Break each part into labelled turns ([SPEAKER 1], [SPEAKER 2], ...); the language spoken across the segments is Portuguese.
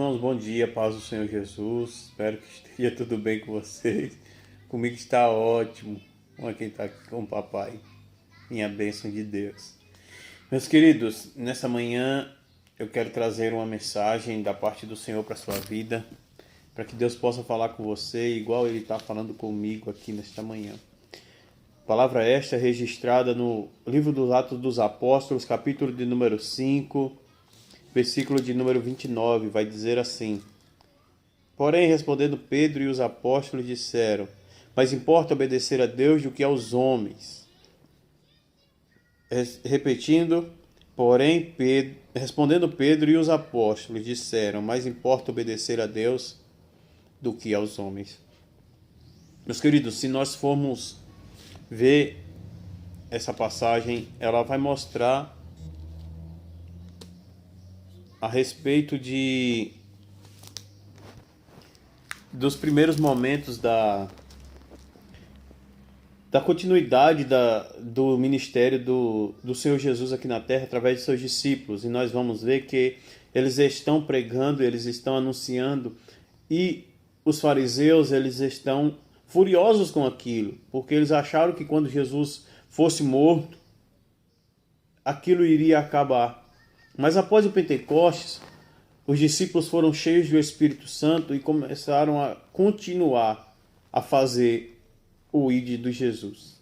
[SPEAKER 1] irmãos, bom dia, paz do Senhor Jesus. Espero que esteja tudo bem com vocês. Comigo está ótimo. Olha quem está aqui com o papai. Minha bênção de Deus. Meus queridos, nessa manhã eu quero trazer uma mensagem da parte do Senhor para a sua vida, para que Deus possa falar com você igual Ele está falando comigo aqui nesta manhã. Palavra esta registrada no livro dos Atos dos Apóstolos, capítulo de número 5, versículo de número 29, vai dizer assim: Porém, respondendo Pedro e os apóstolos disseram: Mais importa obedecer a Deus do que aos homens. Repetindo, porém, respondendo Pedro e os apóstolos disseram: Mais importa obedecer a Deus do que aos homens. Meus queridos, se nós formos ver essa passagem, ela vai mostrar a respeito dos primeiros momentos da continuidade do ministério do Senhor Jesus aqui na terra através de seus discípulos. E nós vamos ver que eles estão pregando, eles estão anunciando, e os fariseus, eles estão furiosos com aquilo, porque eles acharam que quando Jesus fosse morto, aquilo iria acabar. Mas após o Pentecostes, os discípulos foram cheios do Espírito Santo e começaram a continuar a fazer o ID de Jesus.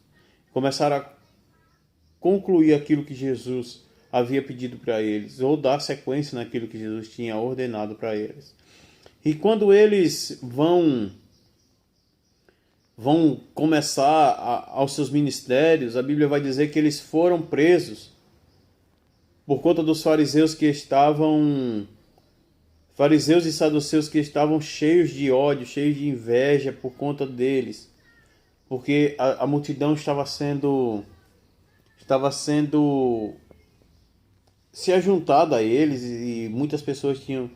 [SPEAKER 1] Começaram a concluir aquilo que Jesus havia pedido para eles, ou dar sequência naquilo que Jesus tinha ordenado para eles. E quando eles vão começar aos seus ministérios, a Bíblia vai dizer que eles foram presos por conta dos fariseus e saduceus que estavam cheios de ódio, cheios de inveja por conta deles, porque a multidão estava sendo se ajuntando a eles, e muitas pessoas vinham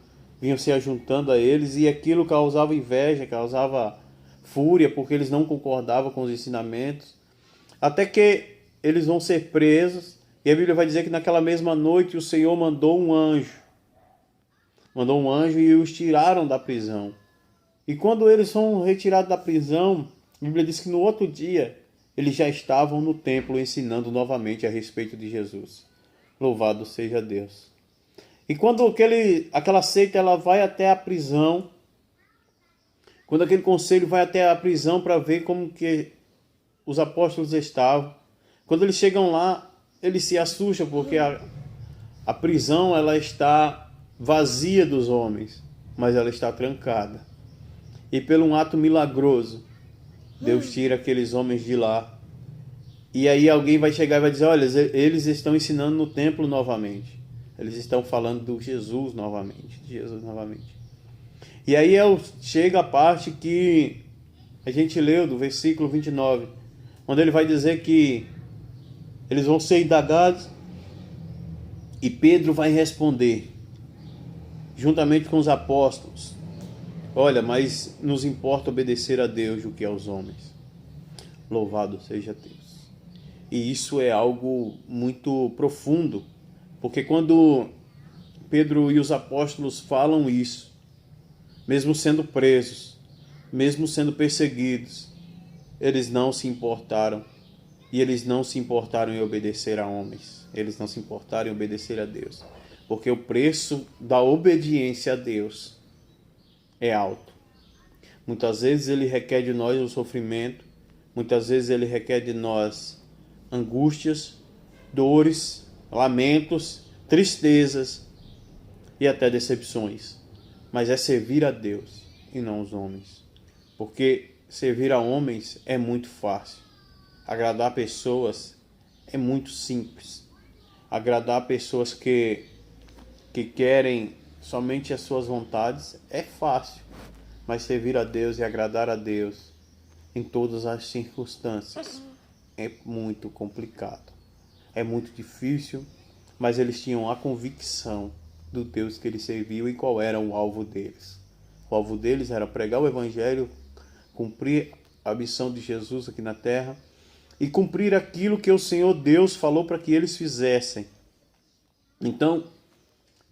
[SPEAKER 1] se ajuntando a eles, e aquilo causava inveja, causava fúria, porque eles não concordavam com os ensinamentos, até que eles vão ser presos. E a Bíblia vai dizer que naquela mesma noite o Senhor mandou um anjo e os tiraram da prisão. E quando eles são retirados da prisão, a Bíblia diz que no outro dia eles já estavam no templo ensinando novamente a respeito de Jesus. Louvado seja Deus. E quando aquela seita ela vai até a prisão, quando aquele conselho vai até a prisão para ver como que os apóstolos estavam, quando eles chegam lá, eles se assustam, porque a prisão ela está vazia dos homens, mas ela está trancada. E pelo um ato milagroso, Deus tira aqueles homens de lá. E aí alguém vai chegar e vai dizer: olha, eles estão ensinando no templo novamente. Eles estão falando de Jesus novamente. E aí chega a parte que a gente leu do versículo 29, onde ele vai dizer que eles vão ser indagados e Pedro vai responder, juntamente com os apóstolos: olha, mas nos importa obedecer a Deus do que aos homens. Louvado seja Deus. E isso é algo muito profundo, porque quando Pedro e os apóstolos falam isso, mesmo sendo presos, mesmo sendo perseguidos, eles não se importaram. E eles não se importaram em obedecer a homens. Eles não se importaram em obedecer a Deus. Porque o preço da obediência a Deus é alto. Muitas vezes ele requer de nós o sofrimento. Muitas vezes ele requer de nós angústias, dores, lamentos, tristezas e até decepções. Mas é servir a Deus e não os homens. Porque servir a homens é muito fácil. Agradar pessoas é muito simples. Agradar pessoas que querem somente as suas vontades é fácil. Mas servir a Deus e agradar a Deus em todas as circunstâncias é muito complicado. É muito difícil, mas eles tinham a convicção do Deus que eles serviam e qual era o alvo deles. O alvo deles era pregar o Evangelho, cumprir a missão de Jesus aqui na terra, e cumprir aquilo que o Senhor Deus falou para que eles fizessem. Então,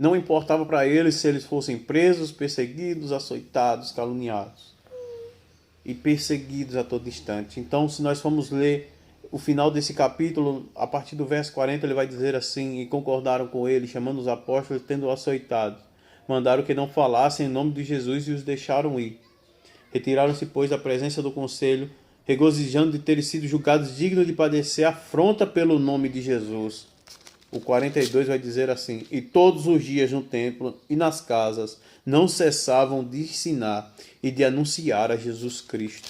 [SPEAKER 1] Não importava para eles se eles fossem presos, perseguidos, açoitados, caluniados e perseguidos a todo instante. Então, se nós formos ler o final desse capítulo, a partir do verso 40, ele vai dizer assim: e concordaram com ele, chamando os apóstolos, tendo-o açoitado. Mandaram que não falassem em nome de Jesus e os deixaram ir. Retiraram-se, pois, da presença do conselho, regozijando de terem sido julgados dignos de padecer afronta pelo nome de Jesus. O 42 vai dizer assim: e todos os dias no templo e nas casas não cessavam de ensinar e de anunciar a Jesus Cristo.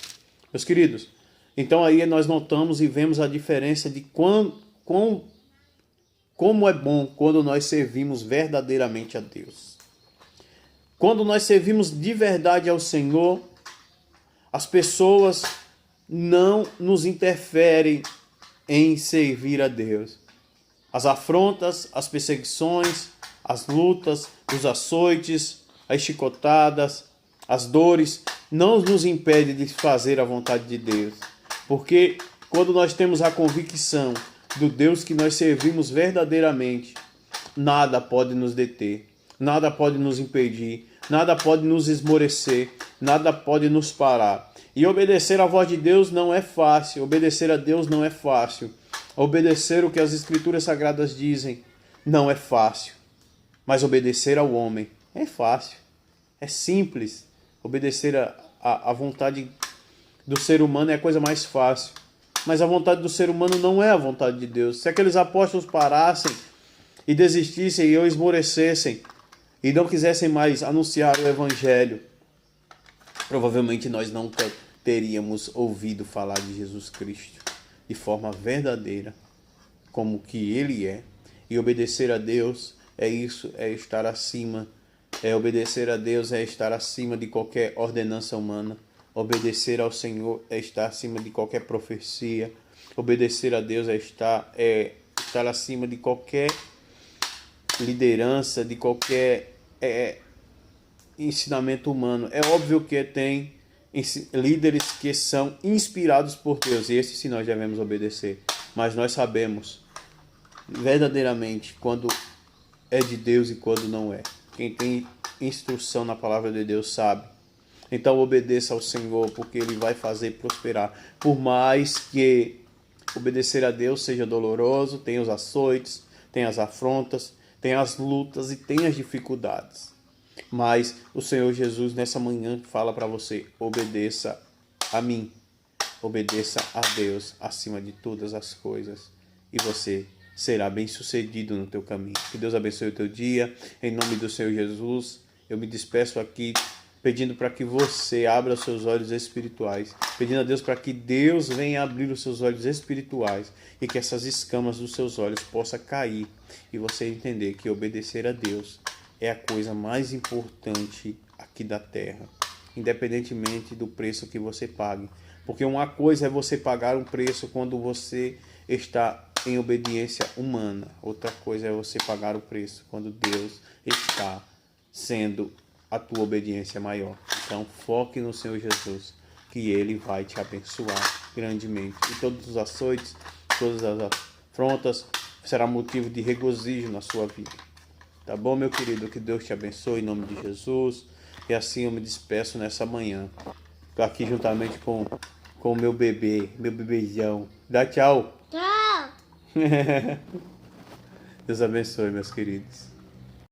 [SPEAKER 1] Meus queridos, então aí nós notamos e vemos a diferença de como é bom quando nós servimos verdadeiramente a Deus. Quando nós servimos de verdade ao Senhor, as pessoas não nos interferem em servir a Deus. As afrontas, as perseguições, as lutas, os açoites, as chicotadas, as dores, não nos impedem de fazer a vontade de Deus. Porque quando nós temos a convicção do Deus que nós servimos verdadeiramente, nada pode nos deter, nada pode nos impedir, nada pode nos esmorecer, nada pode nos parar. E obedecer à voz de Deus não é fácil, obedecer a Deus não é fácil. Obedecer o que as Escrituras Sagradas dizem não é fácil. Mas obedecer ao homem é fácil, é simples. Obedecer a vontade do ser humano é a coisa mais fácil. Mas a vontade do ser humano não é a vontade de Deus. Se aqueles apóstolos parassem e desistissem ou esmorecessem e não quisessem mais anunciar o Evangelho, provavelmente nós nunca teríamos ouvido falar de Jesus Cristo de forma verdadeira, como que Ele é. E obedecer a Deus é isso, é estar acima. Obedecer a Deus é estar acima de qualquer ordenança humana. Obedecer ao Senhor é estar acima de qualquer profecia. Obedecer a Deus é estar acima de qualquer liderança, de qualquer ensinamento humano. É óbvio que tem líderes que são inspirados por Deus, e esses sim nós devemos obedecer. Mas nós sabemos verdadeiramente quando é de Deus e quando não é. Quem tem instrução na palavra de Deus sabe. Então obedeça ao Senhor, porque Ele vai fazer prosperar. Por mais que obedecer a Deus seja doloroso, tem os açoites, tem as afrontas, tem as lutas e tem as dificuldades. Mas o Senhor Jesus nessa manhã fala para você: obedeça a mim, obedeça a Deus acima de todas as coisas, e você será bem sucedido no teu caminho. Que Deus abençoe o teu dia, em nome do Senhor Jesus. Eu me despeço aqui pedindo para que você abra os seus olhos espirituais, pedindo a Deus para que Deus venha abrir os seus olhos espirituais e que essas escamas dos seus olhos possam cair e você entender que obedecer a Deus é a coisa mais importante aqui da terra, independentemente do preço que você pague. Porque uma coisa é você pagar um preço quando você está em obediência humana. Outra coisa é você pagar o preço quando Deus está sendo a tua obediência maior. Então foque no Senhor Jesus, que Ele vai te abençoar grandemente. E todos os açoites, todas as afrontas será motivo de regozijo na sua vida. Tá bom, meu querido? Que Deus te abençoe em nome de Jesus. E assim eu me despeço nessa manhã. Estou aqui juntamente com o meu bebê, meu bebezão. Dá tchau.
[SPEAKER 2] Tchau.
[SPEAKER 1] Deus abençoe, meus queridos.